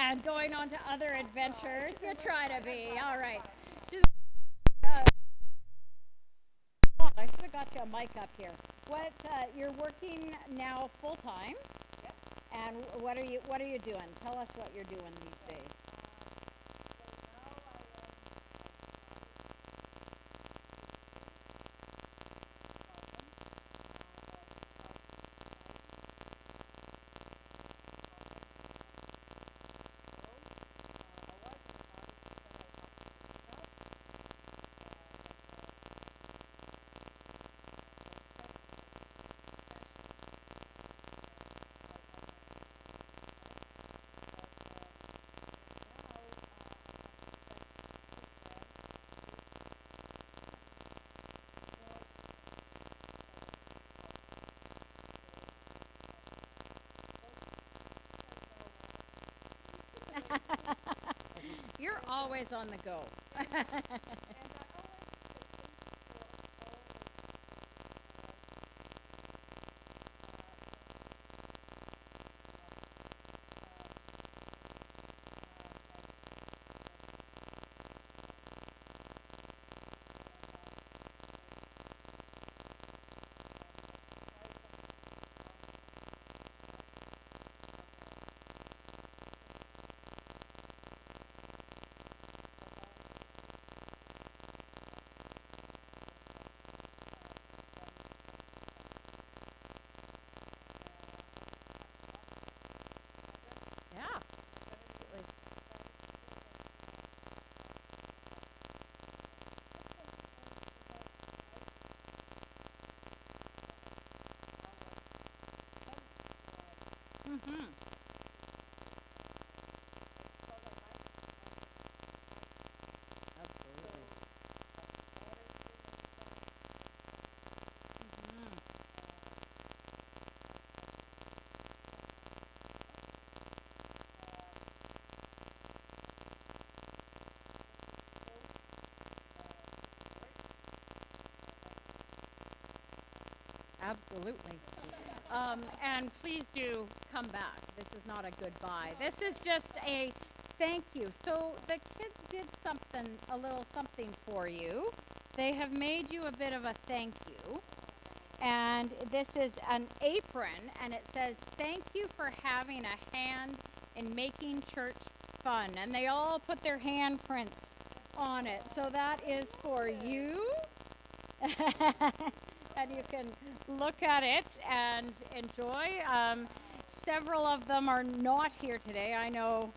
and going on to other adventures. You try to be. All right. Oh, I should have got you a mic up here. What you're working now full time? Yep. And what are you doing? Tell us what you're doing these days. You're always on the go. Yeah. Mm-hmm. Absolutely. Mm-hmm. Absolutely. And please do come back. This is not a goodbye. This is just a thank you. So the kids did a little something for you. They have made you a bit of a thank you. And this is an apron, and it says, thank you for having a hand in making church fun. And they all put their handprints on it. So that is for you. And you can look at it and enjoy. Several of them are not here today. I know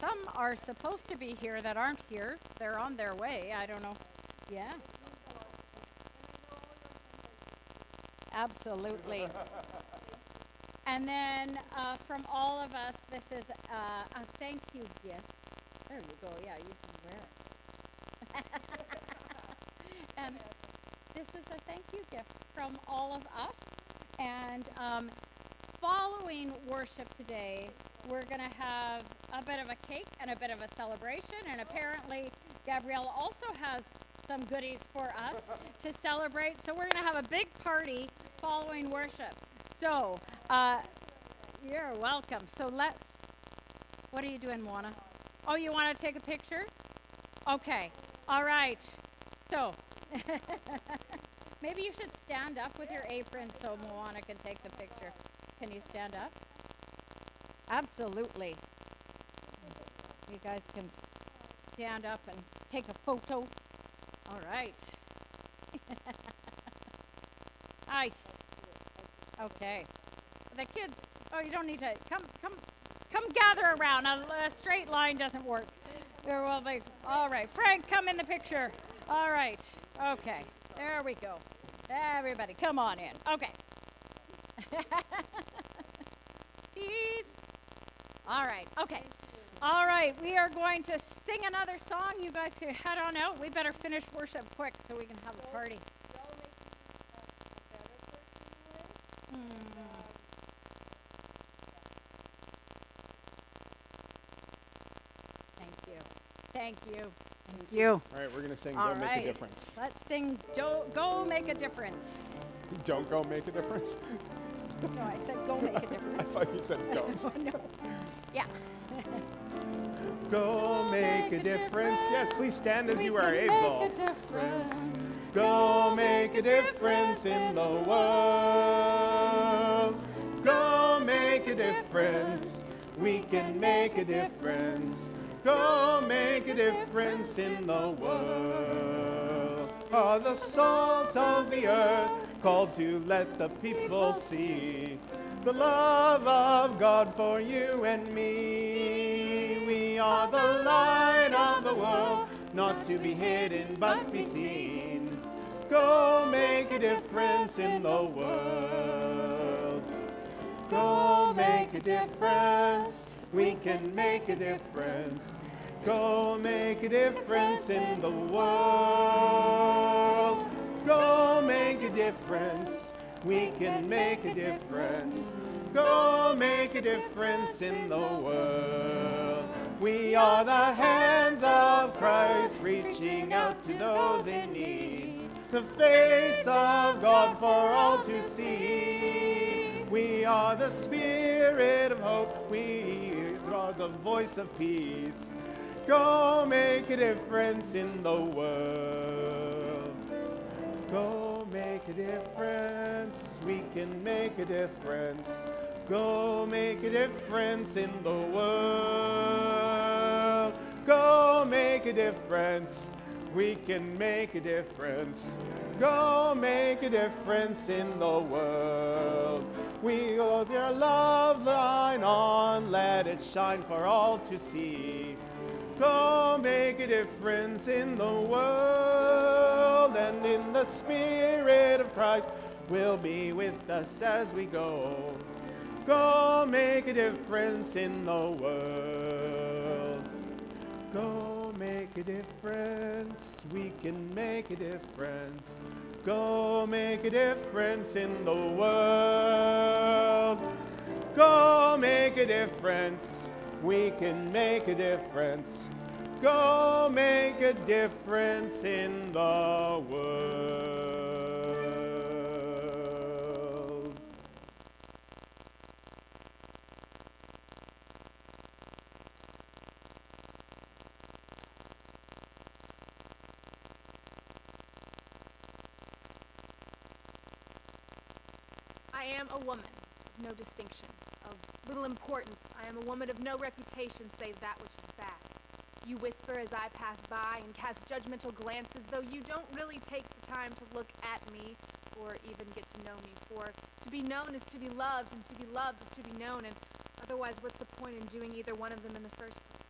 some are supposed to be here that aren't here. They're on their way. I don't know. Yeah. Absolutely. And then from all of us, this is a thank you gift. There you go. Yeah, you can wear it. And this is a thank you gift from all of us. And following worship today, we're going to have a bit of a cake and a bit of a celebration. And apparently, Gabrielle also has some goodies for us to celebrate. So we're going to have a big party following worship. So you're welcome. So what are you doing, Moana? Oh, you want to take a picture? Okay. All right. So maybe you should stand up with your apron so Moana can take the picture. Can you stand up? Absolutely. You guys can stand up and take a photo. All right. Nice. Okay. The kids, oh, you don't need to come gather around. A straight line doesn't work. There will be. All right. Frank, come in the picture. All right. Okay. There we go. Everybody, come on in. Okay. Cheese. All right. Okay. All right. We are going to sing another song. You guys can head on out. We better finish worship quick so we can have a party. Thank you. Thank you. Thank you. All right, we're going to sing All Don't right. Make a Difference. Let's sing Go Make a Difference. Don't go make a difference? No, I said go make a difference. I thought you said don't. No. Yeah. Go make a difference. Yes, please stand as you are We able. can make a difference. Go make a difference in the world. Go make a difference. We can make a difference. Go make a difference in the world. Are the salt of the earth, called to let the people see the love of God for you and me. We are the light of the world, not to be hidden but be seen. Go make a difference in the world. Go make a difference. We can make a difference. Go make a difference in the world. Go make a difference. We can make a difference. Go make a difference in the world. We are the hands of Christ reaching out to those in need. The face of God for all to see. We are the spirit of hope. We are the voice of peace. Go make a difference in the world. Go make a difference. We can make a difference. Go make a difference in the world. Go make a difference. We can make a difference. Go make a difference in the world. We hold your love line on, let it shine for all to see. Go make a difference in the world, and in the Spirit of Christ will be with us as we go. Go make a difference in the world. Go make a difference. We can make a difference. Go make a difference in the world. Go make a difference. We can make a difference. Go make a difference in the world. I am a woman of no distinction, of little importance. I am a woman of no reputation save that which is bad. You whisper as I pass by and cast judgmental glances, though you don't really take the time to look at me or even get to know me. For to be known is to be loved, and to be loved is to be known, and otherwise what's the point in doing either one of them in the first place?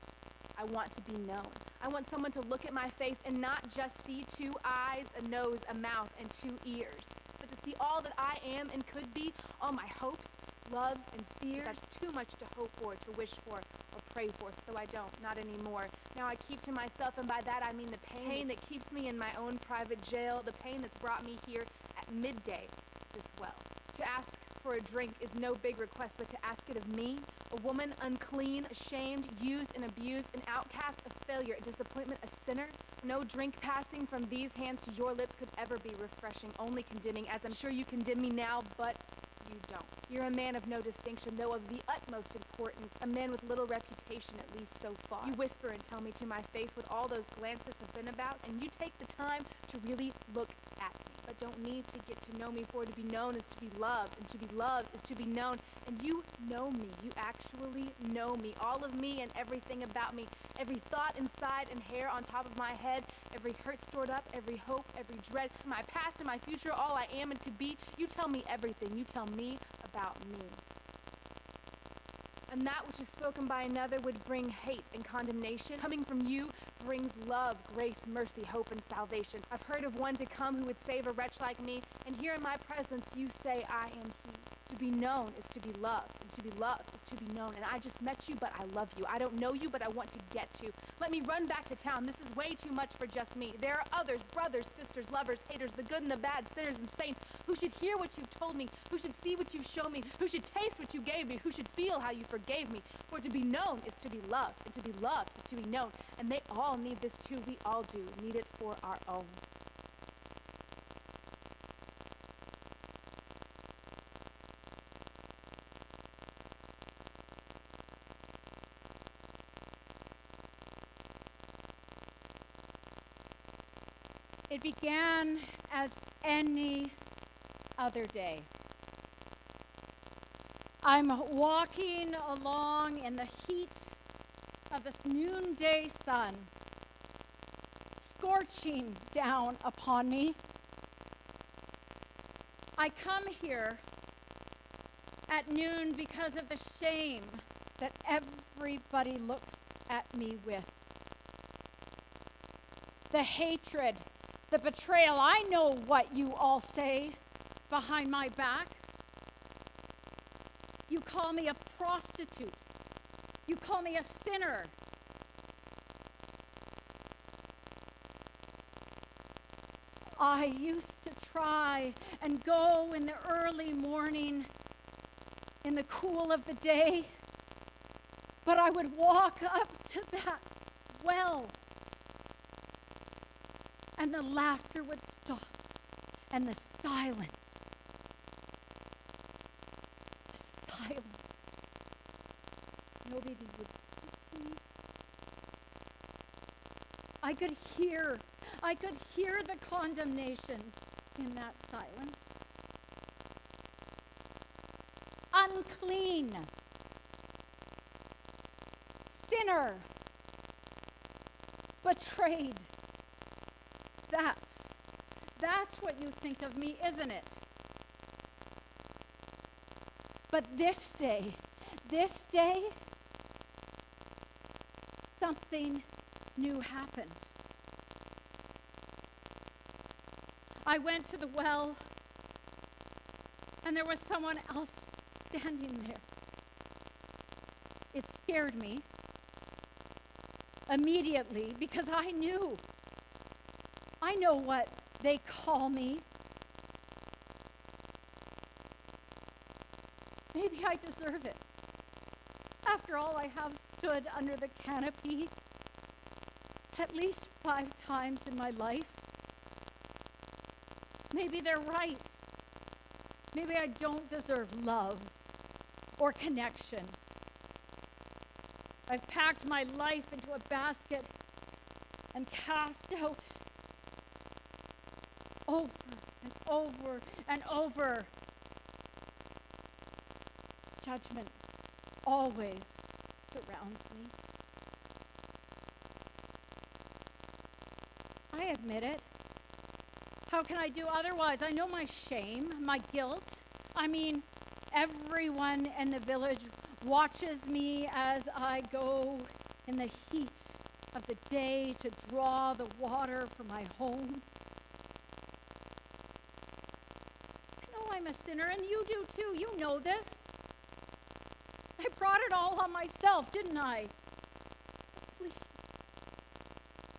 I want to be known. I want someone to look at my face and not just see 2 eyes, a nose, a mouth, and 2 ears, but to see all that I am and could be, all my hopes, loves, and fears. That's too much to hope for, to wish for, or pray for, so I don't, not anymore. Now I keep to myself, and by that I mean the pain that keeps me in my own private jail, the pain that's brought me here at midday this well. To ask for a drink is no big request, but to ask it of me, a woman unclean, ashamed, used and abused, an outcast, a failure, a disappointment, a sinner, no drink passing from these hands to your lips could ever be refreshing, only condemning, as I'm sure you condemn me now, but you don't. You're a man of no distinction, though of the utmost importance, a man with little reputation, at least so far. You whisper and tell me to my face what all those glances have been about, and you take the time to really look at me, but don't need to get to know me, for to be known is to be loved, and to be loved is to be known, and you know me. You actually know me, all of me and everything about me, every thought inside and hair on top of my head, every hurt stored up, every hope, every dread, my past and my future, all I am and could be. You tell me everything. You tell me about me. And that which is spoken by another would bring hate and condemnation. Coming from you brings love, grace, mercy, hope, and salvation. I've heard of one to come who would save a wretch like me, and here in my presence you say, I am he. To be known is to be loved, and to be loved is to be known. And I just met you, but I love you. I don't know you, but I want to get to. Let me run back to town. This is way too much for just me. There are others, brothers, sisters, lovers, haters, the good and the bad, sinners and saints, who should hear what you've told me, who should see what you've shown me, who should taste what you gave me, who should feel how you forgave me. For to be known is to be loved, and to be loved is to be known. And they all need this too. We all do need it for our own. It began as any other day. I'm walking along in the heat of this noonday sun, scorching down upon me. I come here at noon because of the shame that everybody looks at me with. The hatred, the betrayal. I know what you all say behind my back. You call me a prostitute. You call me a sinner. I used to try and go in the early morning, in the cool of the day, but I would walk up to that well, and the laughter would stop, and the silence. Nobody would speak to me. I could hear the condemnation in that silence. Unclean. Sinner. Betrayed. That's what you think of me, isn't it? But this day, something new happened. I went to the well, and there was someone else standing there. It scared me immediately because I know what they call me. Maybe I deserve it. After all, I have stood under the canopy at least 5 times in my life. Maybe they're right. Maybe I don't deserve love or connection. I've packed my life into a basket and cast out over and over and over. Judgment always surrounds me. I admit it. How can I do otherwise? I know my shame, my guilt. I mean, everyone in the village watches me as I go in the heat of the day to draw the water for my home. I know I'm a sinner, and you do too. You know this. I brought it all on myself, didn't I?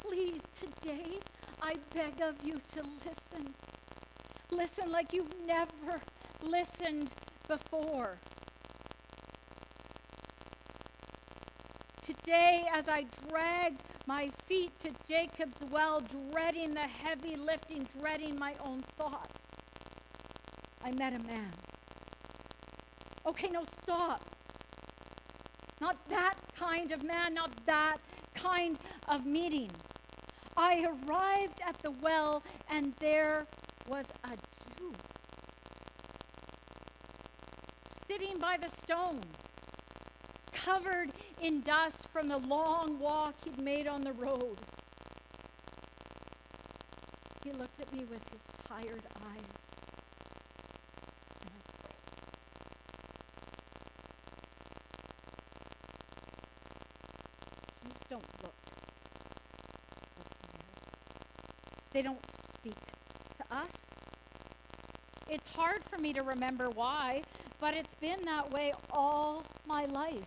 Please, today, I beg of you to listen. Listen like you've never listened before. Today, as I dragged my feet to Jacob's well, dreading the heavy lifting, dreading my own thoughts, I met a man. Okay, no, stop. Not that kind of man, not that kind of meeting. I arrived at the well, and there was a Jew sitting by the stone, covered in dust from the long walk he'd made on the road. He looked at me with his tired eyes. Don't look. They don't speak to us. It's hard for me to remember why, but it's been that way all my life.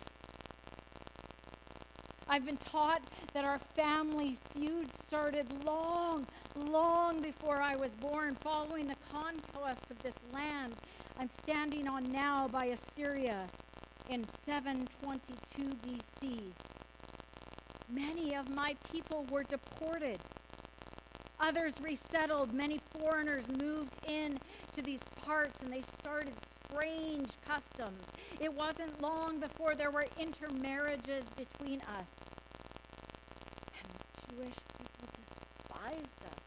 I've been taught that our family feud started long before I was born, following the conquest of this land I'm standing on now by Assyria in 722 BC. Many of my people were deported. Others resettled. Many foreigners moved in to these parts, and they started strange customs. It wasn't long before there were intermarriages between us. And the Jewish people despised us.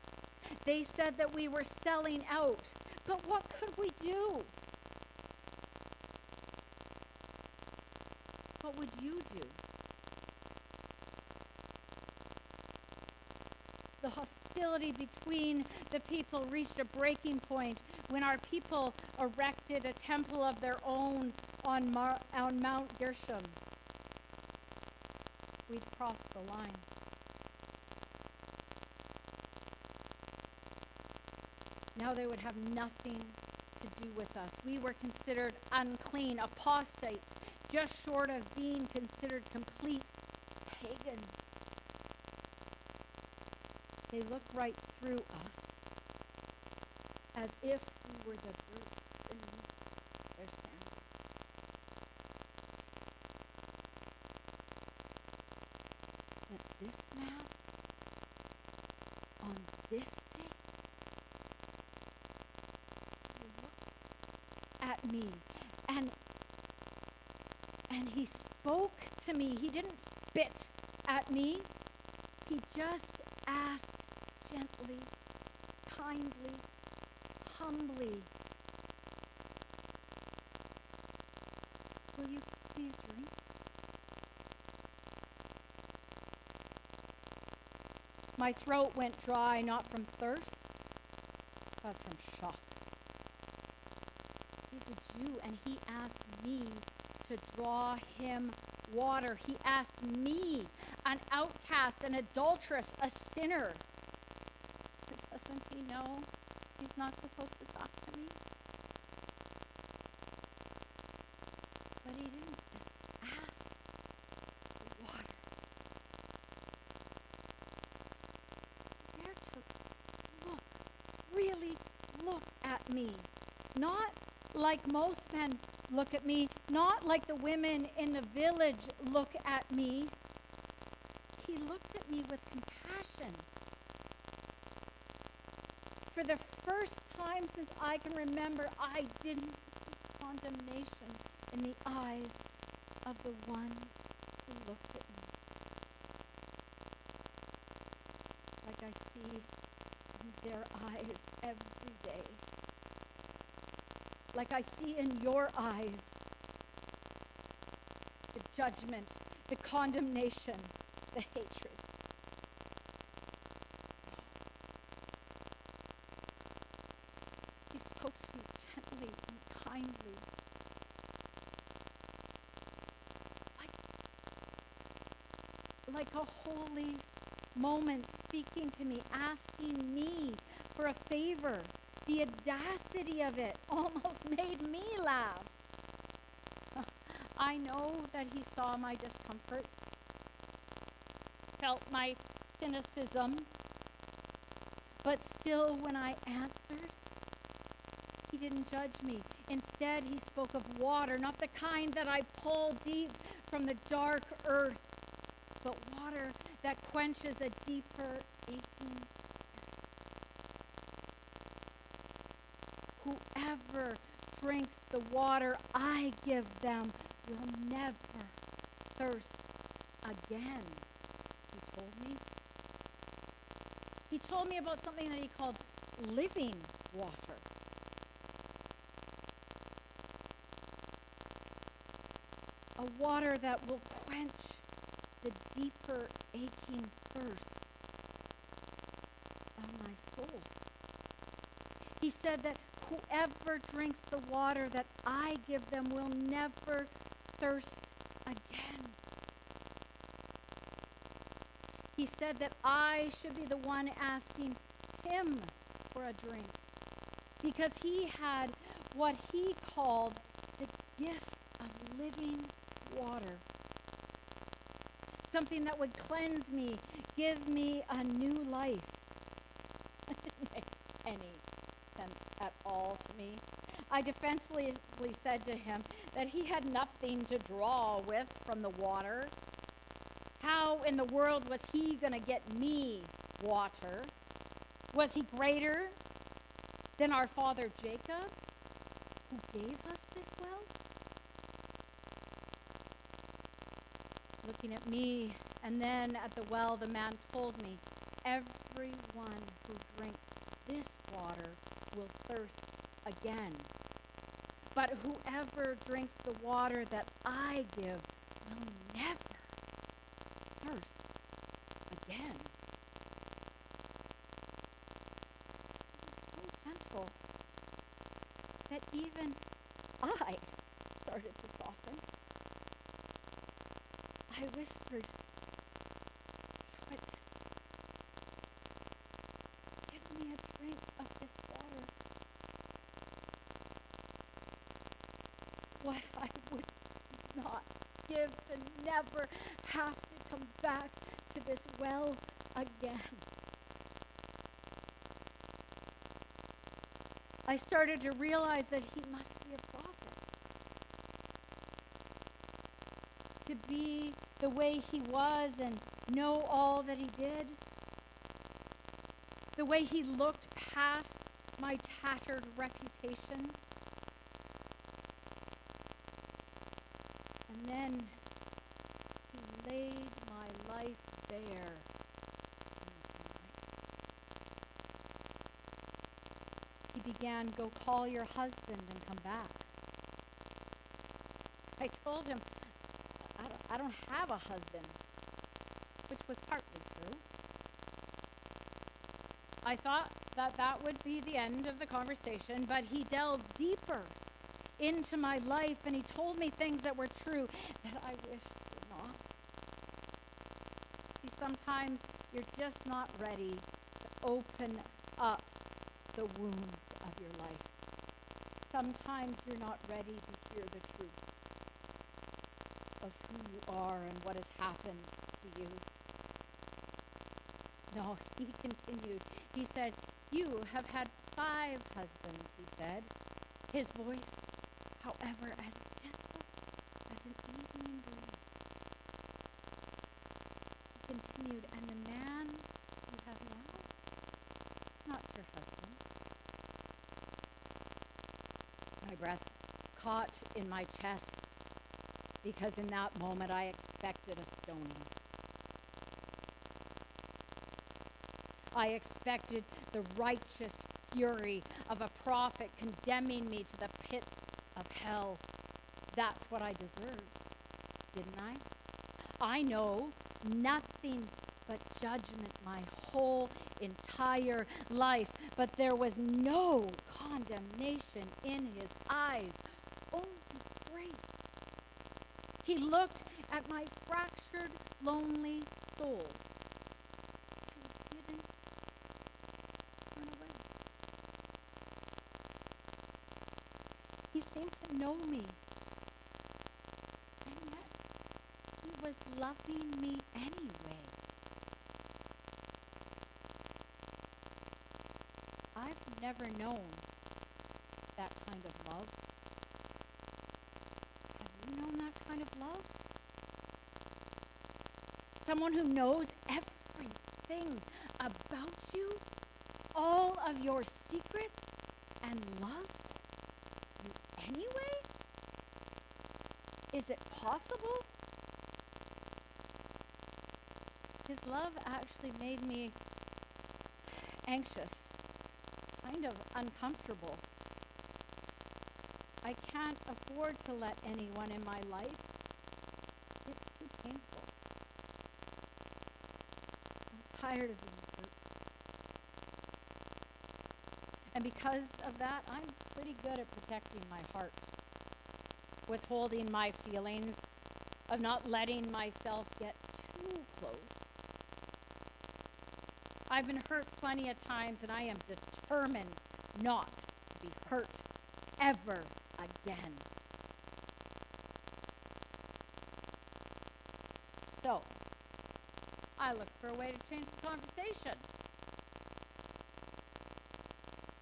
They said that we were selling out. But what could we do? What would you do? The hostility between the people reached a breaking point when our people erected a temple of their own on Mount Gershom. We'd crossed the line. Now they would have nothing to do with us. We were considered unclean, apostates, just short of being considered complete pagans. They looked right through us as if we were the dirt beneath their sandals. But this man, on this day, looked at me and he spoke to me. He didn't spit at me. He just asked gently, kindly, humbly, will you please drink? My throat went dry, not from thirst, but from shock. He's a Jew, and he asked me to draw him water. He asked me, an outcast, an adulteress, a sinner. Doesn't he know he's not supposed to talk to me? But he didn't just ask for water. He dared to look, really look at me. Not like most men look at me, not like the women in the village look at me. He looked at me with compassion. For the first time since I can remember, I didn't see condemnation in the eyes of the one who looked at me. Like I see in their eyes every day. Like I see in your eyes the judgment, the condemnation, the hatred. He spoke to me gently and kindly. Like a holy moment, speaking to me, asking me for a favor. The audacity of it almost made me laugh. I know that he saw my discomfort, felt my cynicism, but still when I answered, he didn't judge me. Instead, he spoke of water, not the kind that I pull deep from the dark earth, but water that quenches a deeper aching. Whoever drinks the water I give them will never thirst again, he told me. He told me about something that he called living water. A water that will quench the deeper aching thirst of my soul. He said that whoever drinks the water that I give them will never thirst again. He said that I should be the one asking him for a drink because he had what he called the gift of living water. Something that would cleanse me, give me a new life. It didn't make any sense at all to me. I defensively said to him that he had nothing to draw with from the water. How in the world was he going to get me water? Was he greater than our father Jacob, who gave us this well? Looking at me and then at the well, the man told me, everyone who drinks water will thirst again. But whoever drinks the water that I give will never thirst again. It was so gentle that even I started to soften. I whispered, "But give me a drink of this water." What I would not give to never have to come back to this well again. I started to realize that he must be a prophet. To be the way he was and know all that he did. The way he looked past my tattered reputation. And then he laid my life bare. He began, "Go call your husband and come back." I told him, I don't have a husband, which was partly true. I thought that would be the end of the conversation, but he delved deeper into my life, and he told me things that were true that I wished were not. See, sometimes you're just not ready to open up the wounds of your life. Sometimes you're not ready to hear the truth of who you are and what has happened to you. No, he continued. He said, "You have had 5 husbands," he said. His voice, however, as gentle as an evening breeze. He continued, "And the man you have now, not your husband." My breath caught in my chest because in that moment I expected a stoning. I expected the righteous fury of a prophet condemning me to the pits of hell. That's what I deserved, didn't I? I know nothing but judgment my whole entire life, but there was no condemnation in his eyes, only grace. He looked at my fractured, lonely soul. And didn't turn away. He seemed to know me. And yet, he was loving me anyway. I've never known that kind of love. Have you known that kind of love? Someone who knows everything about you, all of your secrets, and loves you anyway? Is it possible? His love actually made me anxious, kind of uncomfortable. I can't afford to let anyone in my life. It's too painful. I'm tired of being hurt. And because of that, I'm pretty good at protecting my heart, withholding my feelings, of not letting myself get too close. I've been hurt plenty of times, and I am determined not to be hurt ever again. So, I looked for a way to change the conversation.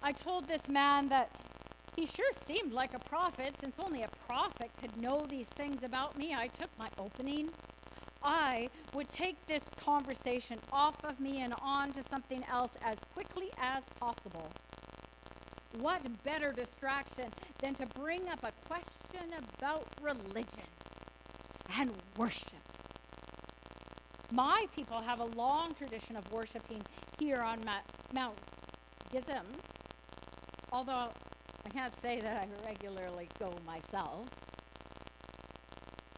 I told this man that he sure seemed like a prophet, since only a prophet could know these things about me. I took my opening. I would take this conversation off of me and on to something else as quickly as possible. What better distraction than to bring up a question about religion and worship? My people have a long tradition of worshiping here on Mount Gerizim, although I can't say that I regularly go myself.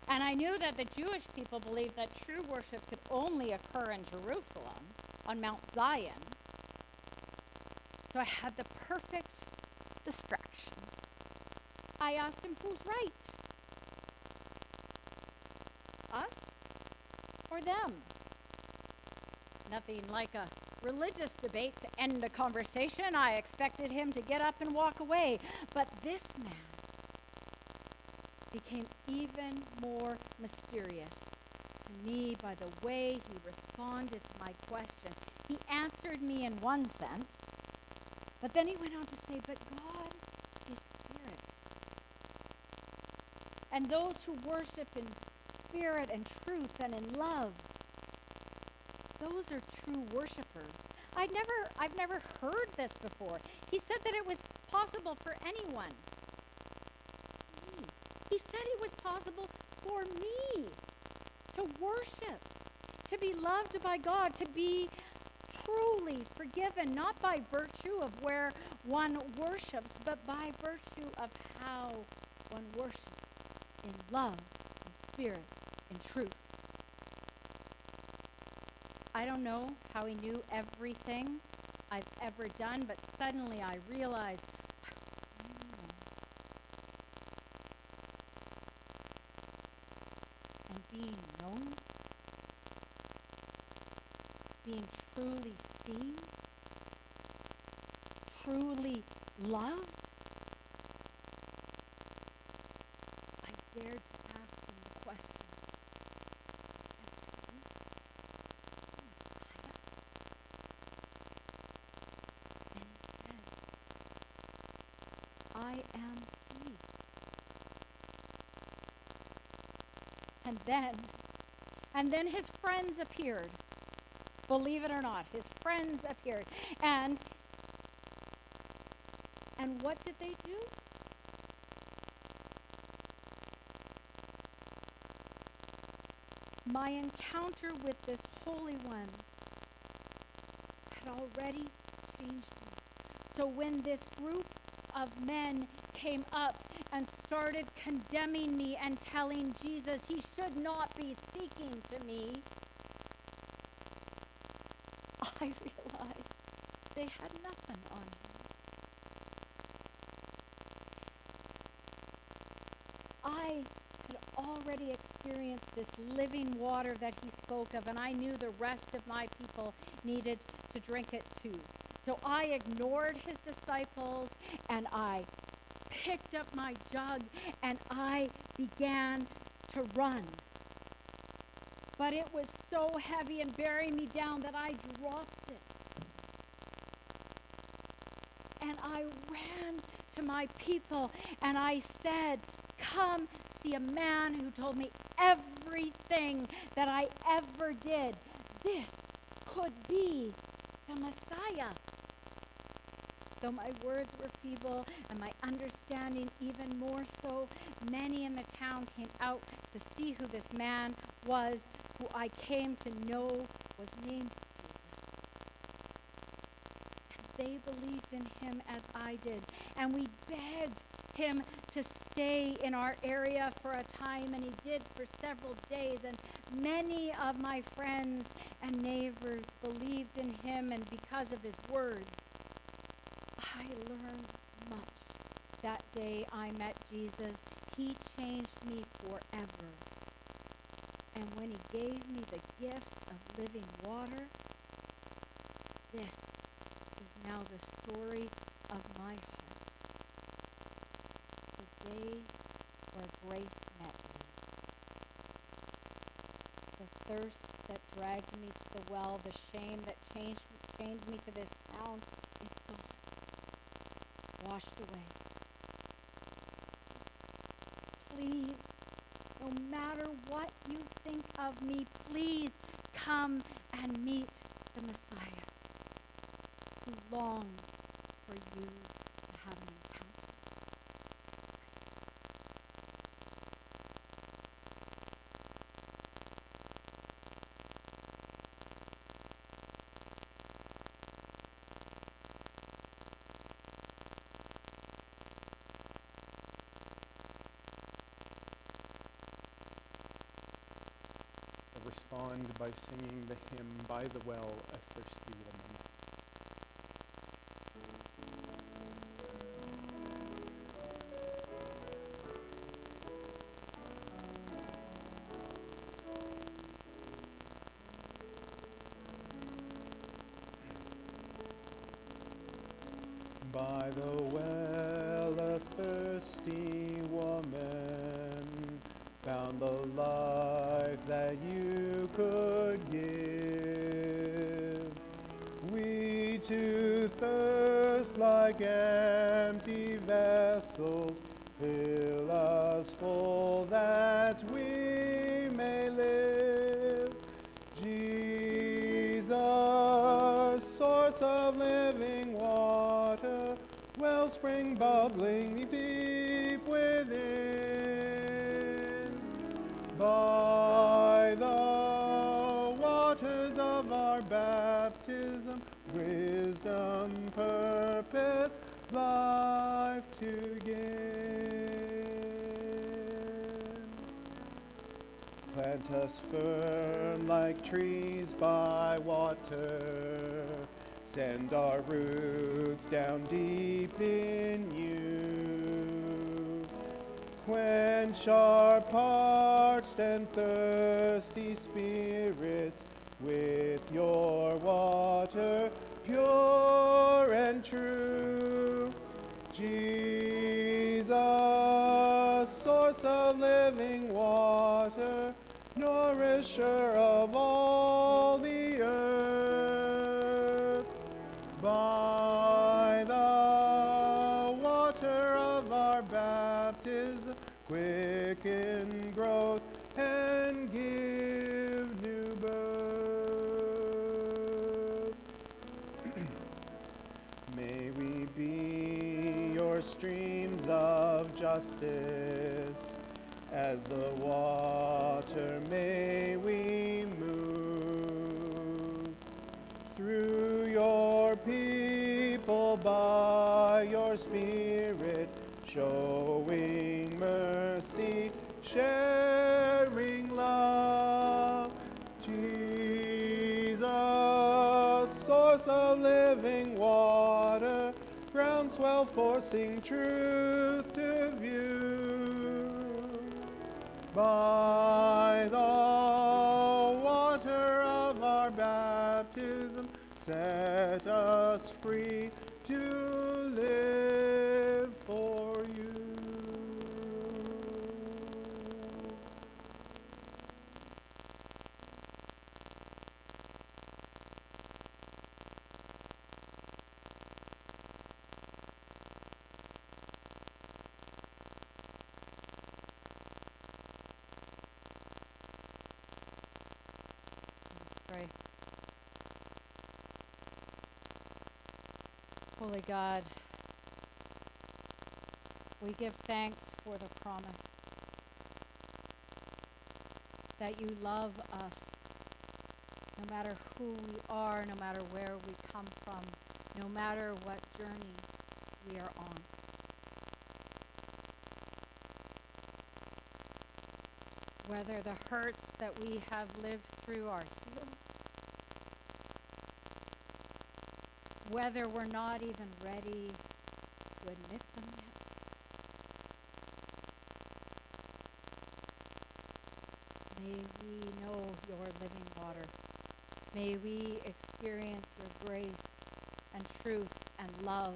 And I knew that the Jewish people believed that true worship could only occur in Jerusalem, on Mount Zion. So I had the perfect distraction. I asked him, who's right? Us or them? Nothing like a religious debate to end a conversation. I expected him to get up and walk away. But this man became even more mysterious to me by the way he responded to my question. He answered me in one sense, but then he went on to say, but God is spirit. And those who worship in spirit and truth and in love, those are true worshipers. I've never heard this before. He said that it was possible for anyone. Me. He said it was possible for me to worship, to be loved by God, to be truly forgiven, not by virtue of where one worships, but by virtue of how one worships in love, in spirit, in truth. I don't know how he knew everything I've ever done, but suddenly I realized I was known. And being known, being truly seen, truly loved, I dared to ask him the question. I am he. And then his friends appeared. Believe it or not, his friends appeared. And what did they do? My encounter with this Holy One had already changed me. So when this group of men came up and started condemning me and telling Jesus he should not be speaking to me, I realized they had nothing on him. I had already experienced this living water that he spoke of, and I knew the rest of my people needed to drink it too. So I ignored his disciples, and I picked up my jug, and I began to run. But it was so heavy and bearing me down that I dropped it. And I ran to my people, and I said, come see a man who told me everything that I ever did. This could be the Messiah. Though my words were feeble and my understanding even more so, many in the town came out to see who this man was, who I came to know was named Jesus. And they believed in him as I did. And we begged him to stay in our area for a time, and he did for several days. And many of my friends and neighbors believed in him, and because of his words, I learned much. That day I met Jesus. He changed me forever. And when he gave me the gift of living water, this is now the story of my heart. The day where grace met me. The thirst that dragged me to the well, the shame that chained me to this town, it's gone. Washed away. Please, no matter what you think of me, please come and meet the Messiah who longs for you to have an encounter. respond by singing the hymn, By the Well, a Thirsty Woman. By the well, a thirsty woman found the life that you could give. We too thirst like empty vessels. Fill us full that we may live. Jesus, source of living water, wellspring bubbling deep within. By the waters of our baptism, wisdom, purpose, life to give. Plant us firm like trees by water. Send our roots down deep in you. Quench our parched and thirsty spirits with your water, pure and true. Jesus, source of living water, nourisher of all the earth. By the water of our baptism, quicken growth and give new birth. May we be your streams of justice. As the water may we move through your people by your Spirit, showing mercy, sharing love. Jesus, source of living water, groundswell forcing truth to view. By the water of our baptism, set us free to live for you. Pray. Holy God, we give thanks for the promise that you love us no matter who we are, no matter where we come from, no matter what journey we are on. Whether the hurts that we have lived through are healed, whether we're not even ready to admit them yet. May we know your living water. May we experience your grace and truth and love.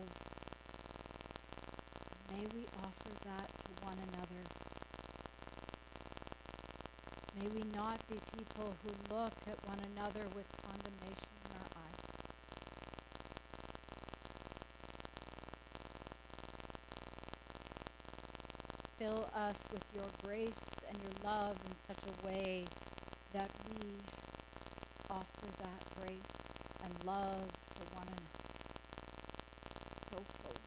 May we offer that to one another. May we not be people who look at one another with condemnation in our eyes. Fill us with your grace and your love in such a way that we offer that grace and love to one another. So full.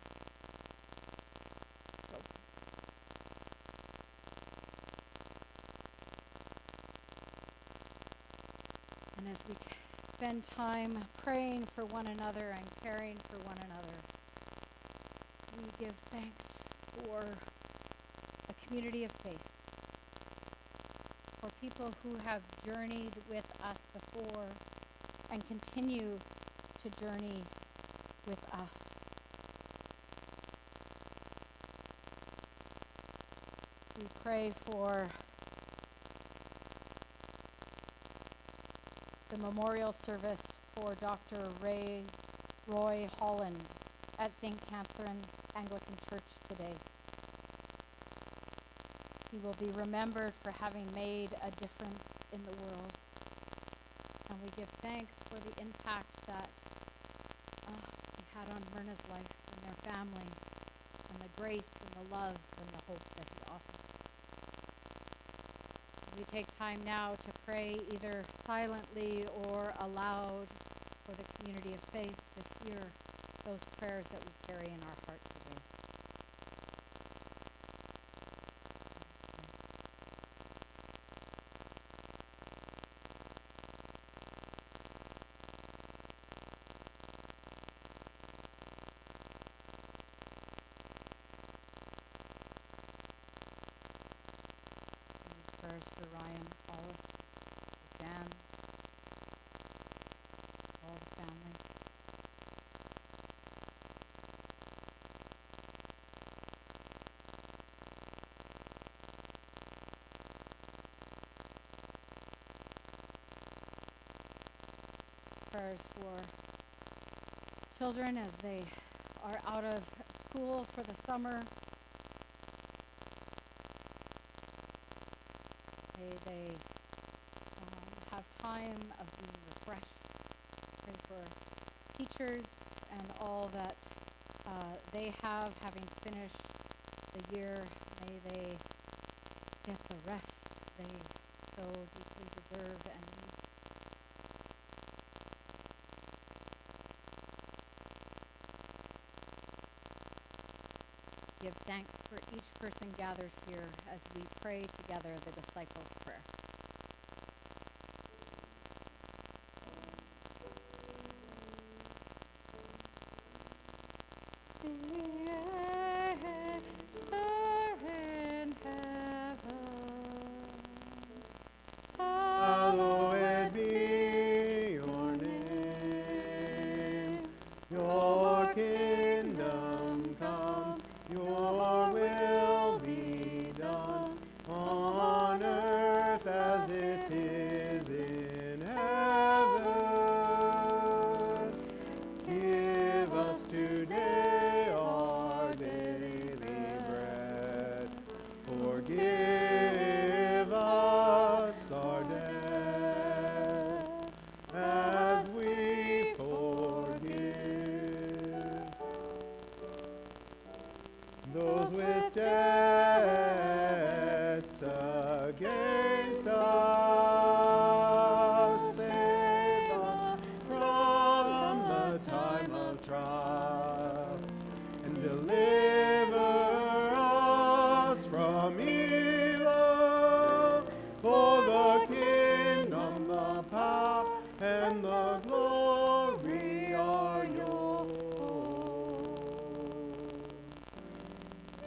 So full. And as we spend time praying for one another and caring for one another, we give thanks for a community of faith, for people who have journeyed with us before and continue to journey with us. We pray for the memorial service for Dr. Roy Holland at St. Catherine's Anglican Church today. He will be remembered for having made a difference in the world. And we give thanks for the impact that he had on Myrna's life and their family, and the grace and the love and the hope that he offered. We take time now to pray either silently or aloud for the community of faith to hear those prayers that we carry in our heart today. Prayers for Ryan, Paulus, for Dan, all the family. Prayers for children as they are out of school for the summer. They have time of being refreshed. Pray for teachers and all that they have, having finished the year. May they get the rest they so deeply deserve and need. Give thanks for each person gathered here as we pray together the disciples' prayer. Hallowed be your name. Your kingdom come. Your will be done on earth as it is in heaven. Give us today our daily bread. Forgive us our debts as we forgive those with debts against us. Save us from the time of trial and deliver us from evil. For the kingdom, the power, and the glory are yours,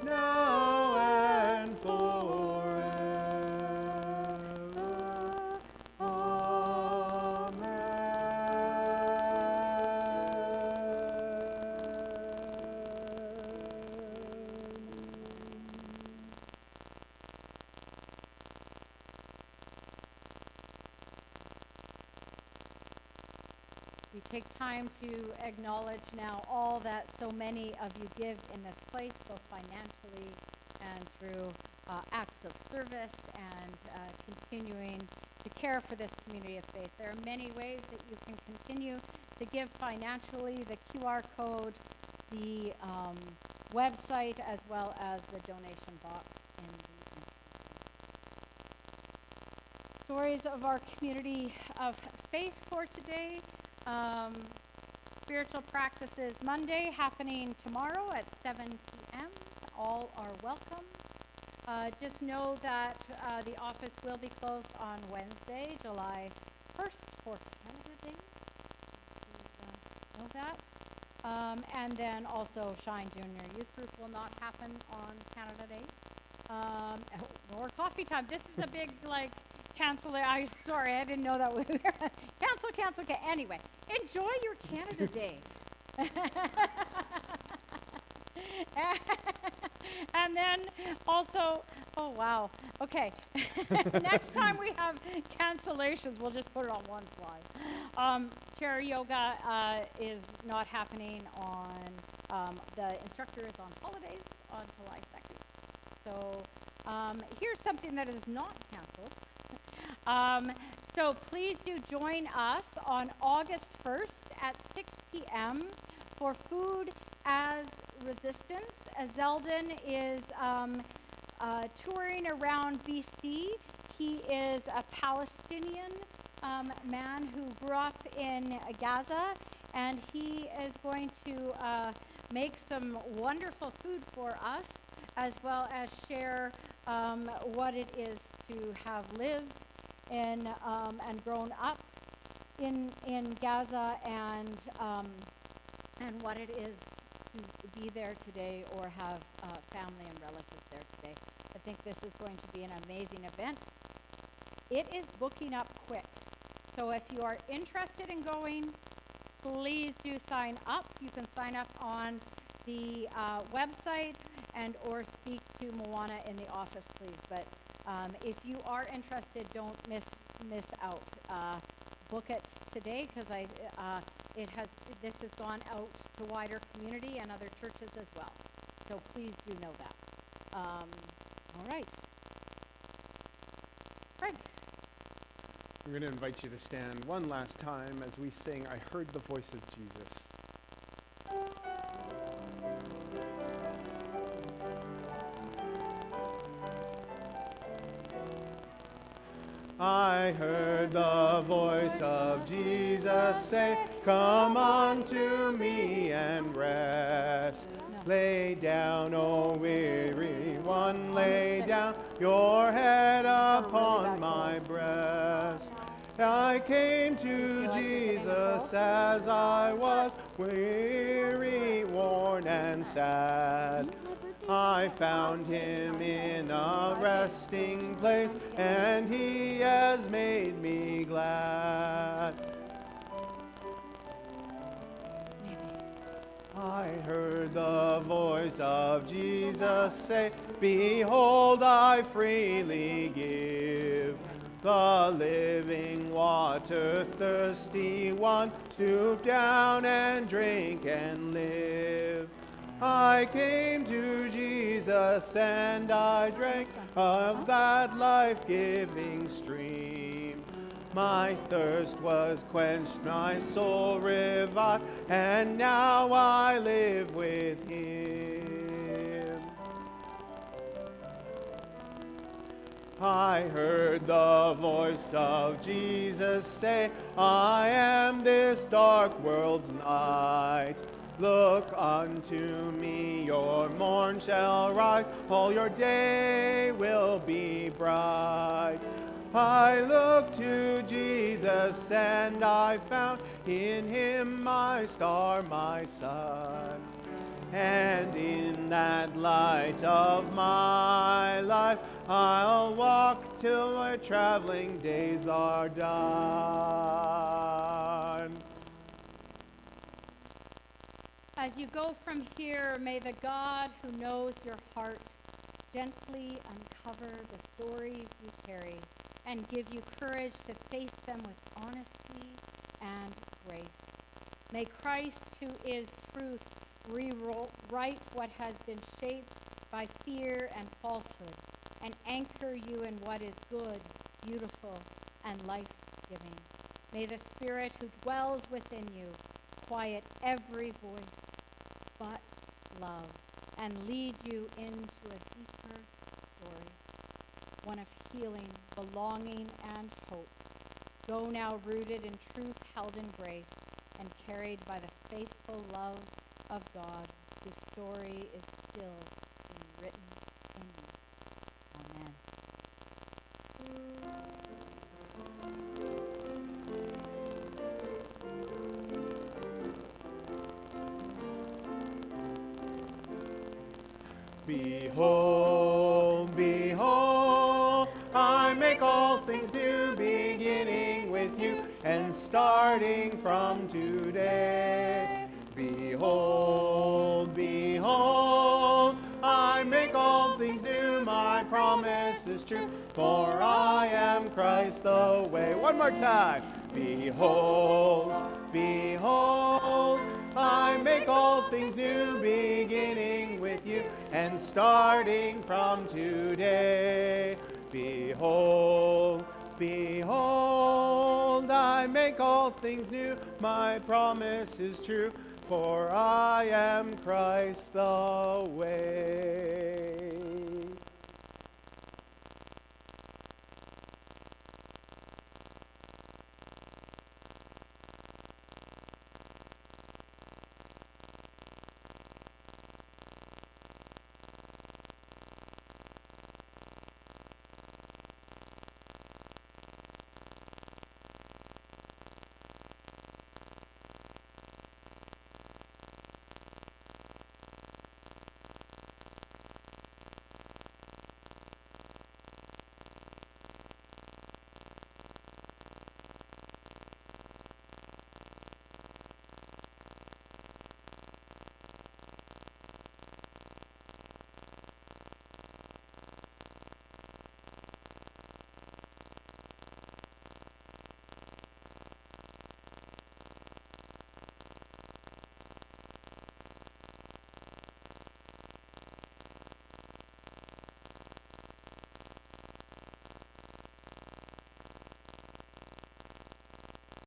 now and forever. Amen. We take time to acknowledge now all that so many of you give in this place, both financially and through acts of service and continuing to care for this community of faith. There are many ways that you can continue to give financially: the QR code, the website, as well as the donation box in the stories of our community of faith for today. Spiritual practices Monday, happening tomorrow at 7 p.m. All are welcome. Just know that the office will be closed on Wednesday, July 1st for Canada Day. Know that. And then also Shine Junior Youth Group will not happen on Canada Day. Or coffee time. This is a big cancel it. Sorry, I didn't know that we were cancel. Anyway, enjoy your Canada Day. And then also, oh wow, okay. Next time we have cancellations, we'll just put it on one slide. Chair yoga is not happening on, the instructor is on holidays on July 2nd. So here's something that is not canceled. So please do join us on August 1st at 6 p.m. for Food as Resistance. Zeldin is touring around BC. He is a Palestinian man who grew up in Gaza, and he is going to make some wonderful food for us, as well as share what it is to have lived in and grown up in Gaza, and what it is to be there today or have family and relatives there today. I think this is going to be an amazing event. It is booking up quick. So if you are interested in going, please do sign up. You can sign up on the website and or speak to Moana in the office, please. But if you are interested, don't miss out. Book it today, because this has gone out to wider community and other churches as well. So please do know that. All right. Craig. I'm going to invite you to stand one last time as we sing, I Heard the Voice of Jesus. I heard the voice of Jesus say, come unto me and rest. Lay down, O weary one, lay down your head upon my breast. I came to Jesus as I was, weary, worn, and sad. I found him in a resting place, and he has made me glad. I heard the voice of Jesus say, behold, I freely give the living water, thirsty one, stoop down and drink and live. I came to Jesus and I drank of that life-giving stream. My thirst was quenched, my soul revived, and now I live with him. I heard the voice of Jesus say, I am this dark world's light. Look unto me, your morn shall rise, all your day will be bright. I looked to Jesus and I found in him my star, my sun. And in that light of my life, I'll walk till my traveling days are done. As you go from here, may the God who knows your heart gently uncover the stories you carry and give you courage to face them with honesty and grace. May Christ, who is truth, rewrite what has been shaped by fear and falsehood and anchor you in what is good, beautiful, and life-giving. May the Spirit who dwells within you quiet every voice but love and lead you into a deeper story, one of healing, belonging, and hope. Go now rooted in truth, held in grace, and carried by the faithful love of God, whose story is still being written in you. Amen. Behold, behold, I make all things new. starting from today. Behold, behold, I make all things new, my promise is true, for I am Christ the way. One more time. Behold, behold, I make all things new, beginning with you and starting from today. Behold, behold, I make all things new, my promise is true, for I am Christ the way.